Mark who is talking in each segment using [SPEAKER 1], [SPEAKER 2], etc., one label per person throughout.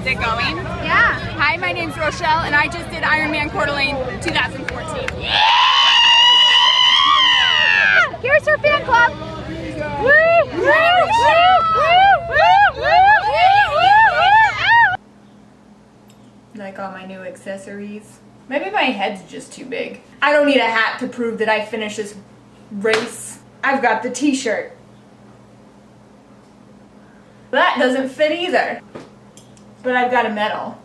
[SPEAKER 1] Is it going?
[SPEAKER 2] Yeah.
[SPEAKER 1] Hi, my name's Rochelle, and I just did Ironman Coeur d'Alene 2014.
[SPEAKER 2] Here's her fan club.
[SPEAKER 3] Like all my new accessories. Maybe my head's just too big. I don't need a hat to prove that I finished this race. I've got the t-shirt. That doesn't fit either. But I've got a medal.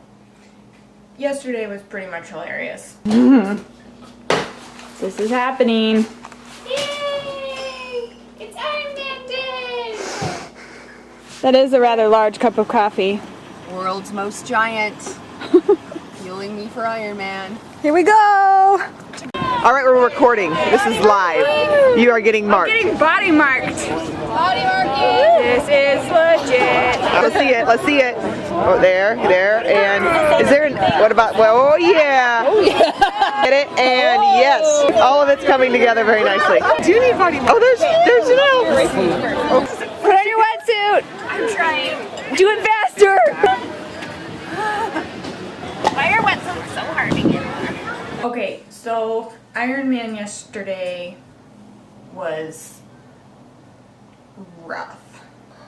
[SPEAKER 3] Yesterday was pretty much hilarious.
[SPEAKER 1] This is happening.
[SPEAKER 3] Yay! It's Ironman Day!
[SPEAKER 1] That is a rather large cup of coffee.
[SPEAKER 4] World's most giant. Fueling me for Ironman.
[SPEAKER 1] Here we go!
[SPEAKER 5] All right, we're recording. This is live. You are getting marked.
[SPEAKER 1] I'm getting body marked.
[SPEAKER 3] Body marking!
[SPEAKER 1] This is legit.
[SPEAKER 5] Let's see it. Let's see it. Oh, there. And is there? What about? Well, oh yeah. Get it? And yes, all of it's coming together very nicely. Do you need body marks? Oh, there's Janelle.
[SPEAKER 1] Put on your wetsuit.
[SPEAKER 3] I'm trying.
[SPEAKER 1] Do it faster.
[SPEAKER 3] Why are wetsuits so hard to get on? Okay, so Ironman yesterday was rough.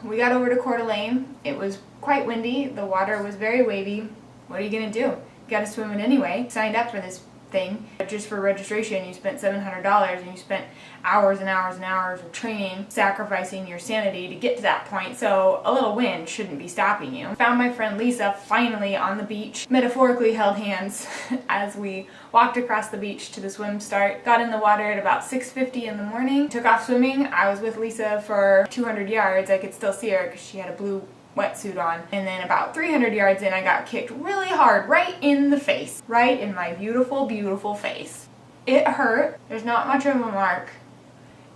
[SPEAKER 3] We got over to Coeur d'Alene. It was quite windy. The water was very wavy. What are you gonna do? You gotta swim it anyway. Signed up for this thing. Just for registration, you spent $700 and you spent hours and hours and hours of training, sacrificing your sanity to get to that point. So a little wind shouldn't be stopping you. Found my friend Lisa finally on the beach, metaphorically held hands as we walked across the beach to the swim start. Got in the water at about 6:50 in the morning. Took off swimming. I was with Lisa for 200 yards. I could still see her because she had a blue wetsuit on, and then about 300 yards in I got kicked really hard right in the face, right in my beautiful face. It hurt. There's not much of a mark.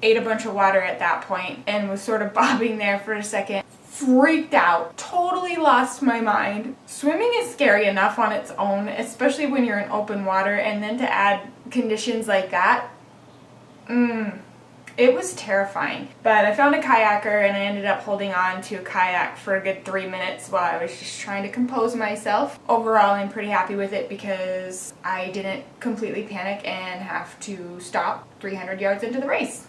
[SPEAKER 3] Ate a bunch of water at that point and was sort of bobbing there for a second. Freaked out, totally lost my mind. Swimming is scary enough on its own, especially when you're in open water, and then to add conditions like that, it was terrifying. But I found a kayaker and I ended up holding on to a kayak for a good 3 minutes while I was just trying to compose myself. Overall, I'm pretty happy with it because I didn't completely panic and have to stop 300 yards into the race.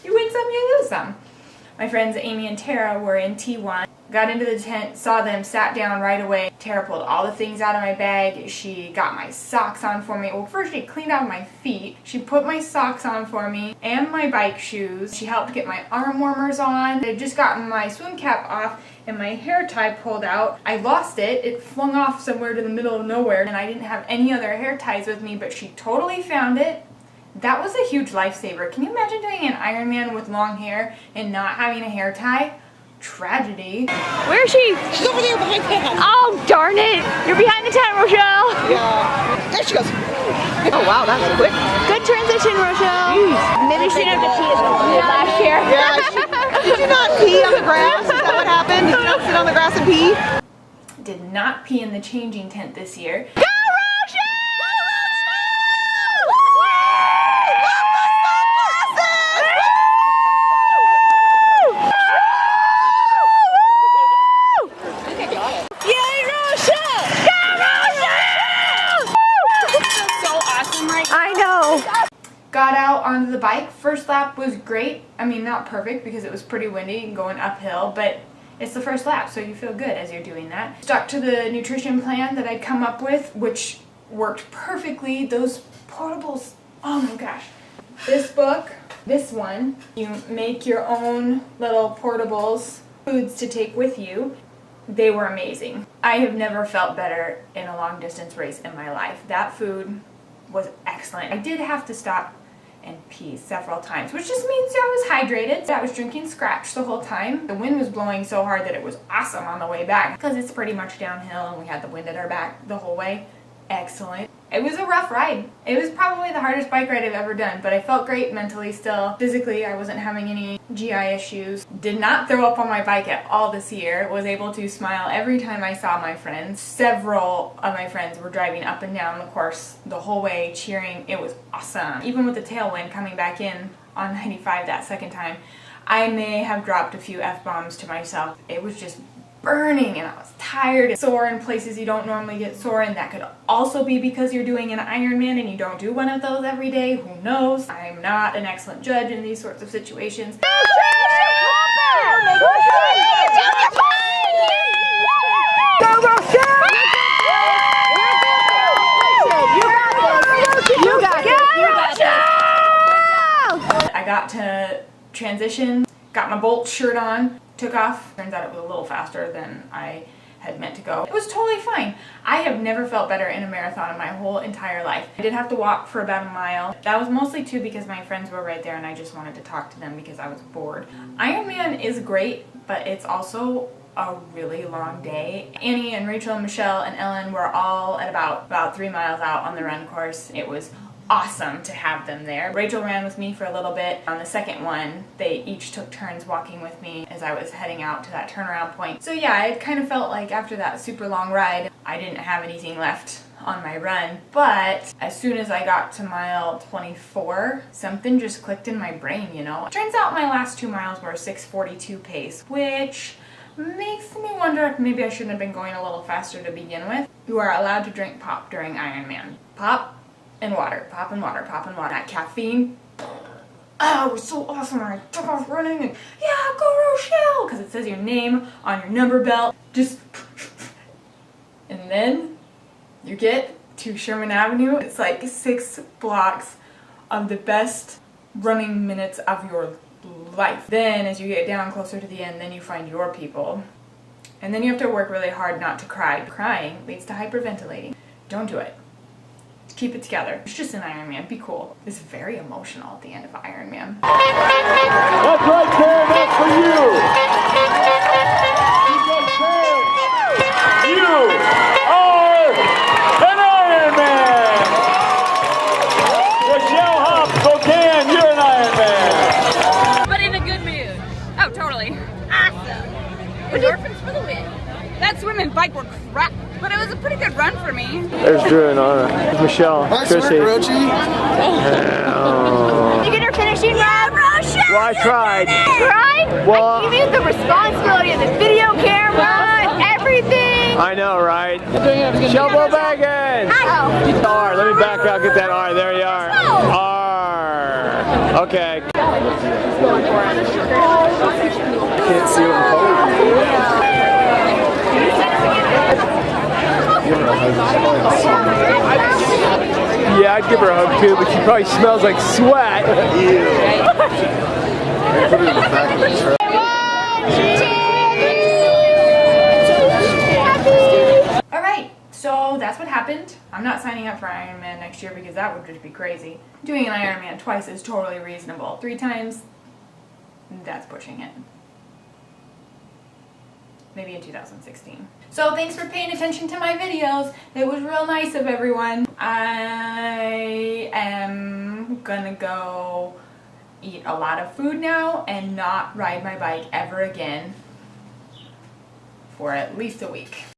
[SPEAKER 3] You win some, you lose some. My friends Amy and Tara were in T1. Got into the tent, saw them, sat down right away. Tara pulled all the things out of my bag. She got my socks on for me. Well, first she cleaned out my feet. She put my socks on for me and my bike shoes. She helped get my arm warmers on. I had just gotten my swim cap off and my hair tie pulled out. I lost it. It flung off somewhere to the middle of nowhere and I didn't have any other hair ties with me, but she totally found it. That was a huge lifesaver. Can you imagine doing an Ironman with long hair and not having a hair tie? Tragedy.
[SPEAKER 1] Where is she?
[SPEAKER 5] She's over there behind that.
[SPEAKER 1] Oh, darn it. You're behind the tent, Rochelle.
[SPEAKER 5] Yeah. There she goes. Oh wow, that was quick.
[SPEAKER 1] Good transition, Rochelle. Maybe she didn't have to pee as much as we did last year.
[SPEAKER 5] Yeah. Did you not pee on the grass? Is that what happened? Did you not sit on the grass and pee?
[SPEAKER 3] Did not pee in the changing tent this year.
[SPEAKER 1] Go, Rochelle!
[SPEAKER 3] Got out onto the bike. First lap was great. I mean, not perfect because it was pretty windy and going uphill, but it's the first lap, so you feel good as you're doing that. Stuck to the nutrition plan that I'd come up with, which worked perfectly. Those portables, oh my gosh. This book, this one, you make your own little portables, foods to take with you. They were amazing. I have never felt better in a long distance race in my life. That food was excellent. I did have to stop and pee several times, which just means I was hydrated. I was drinking Scratch the whole time. The wind was blowing so hard that it was awesome on the way back because it's pretty much downhill and we had the wind at our back the whole way. Excellent. It was a rough ride. It was probably the hardest bike ride I've ever done, but I felt great mentally still. Physically, I wasn't having any GI issues. Did not throw up on my bike at all this year. Was able to smile every time I saw my friends. Several of my friends were driving up and down the course the whole way, cheering. It was awesome. Even with the tailwind coming back in on 95 that second time, I may have dropped a few F-bombs to myself. It was just burning and I was tired, sore in places you don't normally get sore in. That could also be because you're doing an Ironman and you don't do one of those every day. Who knows? I'm not an excellent judge in these sorts of situations. I got to transition, got my Bolt shirt on, took off. Turns out it was a little faster than I had meant to go. It was totally fine. I have never felt better in a marathon in my whole entire life. I did have to walk for about a mile. That was mostly too because my friends were right there and I just wanted to talk to them because I was bored. Ironman is great, but it's also a really long day. Annie and Rachel and Michelle and Ellen were all at about 3 miles out on the run course. It was awesome to have them there. Rachel ran with me for a little bit. On the second one, they each took turns walking with me as I was heading out to that turnaround point. So yeah, it kind of felt like after that super long ride, I didn't have anything left on my run. But as soon as I got to mile 24, something just clicked in my brain, you know? Turns out my last 2 miles were a 6:42 pace, which makes me wonder if maybe I shouldn't have been going a little faster to begin with. You are allowed to drink pop during Ironman. Pop and water, pop and water, pop and water. That caffeine, oh, it was so awesome. I took off running and yeah, go Rochelle, because it says your name on your number belt. Just, and then you get to Sherman Avenue. It's like 6 blocks of the best running minutes of your life. Then as you get down closer to the end, then you find your people. And then you have to work really hard not to cry. Crying leads to hyperventilating. Don't do it. Keep it together. It's just an Ironman. Be cool. It's very emotional at the end of Ironman.
[SPEAKER 6] That's right there. That's for you. You are an Ironman. Rochelle Hop, Spokane, you're an Ironman.
[SPEAKER 2] But in a good mood. Oh, totally. Awesome. Endorphins for the win. That swim and bike were crap, but it was a pretty good run for me.
[SPEAKER 6] There's Drew and Anna. There's Michelle.
[SPEAKER 7] Nice work, Rochi.
[SPEAKER 2] You get her finishing run, Rochelle.
[SPEAKER 6] Well, I tried.
[SPEAKER 2] Right?
[SPEAKER 6] Well,
[SPEAKER 2] I give you the responsibility of the video camera, everything.
[SPEAKER 6] I know, right? Shelbo Baggins!
[SPEAKER 2] Oh.
[SPEAKER 6] R. Let me back out, get that R. There you are. R. Okay.
[SPEAKER 7] Can't see what I'm
[SPEAKER 6] Yeah, I'd give her a hug too, but she probably smells like sweat.
[SPEAKER 7] Put it in the back of the truck.
[SPEAKER 3] Alright, so that's what happened. I'm not signing up for Ironman next year because that would just be crazy. Doing an Ironman twice is totally reasonable. 3 times, that's pushing it. Maybe in 2016. So thanks for paying attention to my videos. It was real nice of everyone. I am gonna go eat a lot of food now and not ride my bike ever again for at least a week.